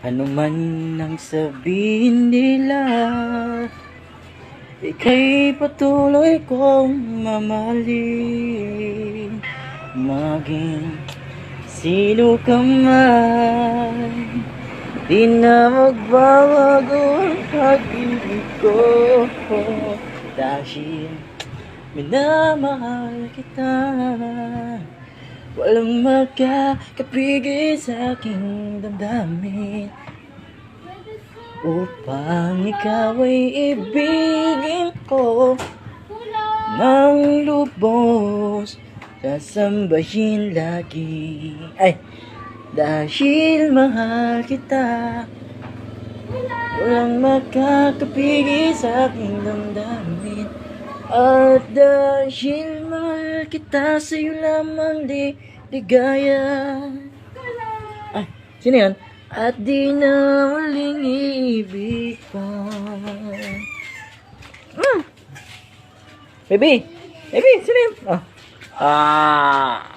Ano man ang sabihin nila, ika'y patuloy kong mamahalin. Maging sino ka man, di na magbabago ang pag-ibig ko. Dahil minamahal kita, walang makakapigil sa aking damdamin. Upang ikaw ay ibigin ko ng lubos, sasambahin lagi. Ay, dahil mahal kita, walang makakapigil sa aking damdamin. At dahil mahal kita, sa'yo lamang ligaya. Ay, sino yan? At di na muling iibig pa. Baby! Baby, sino yan? Ah.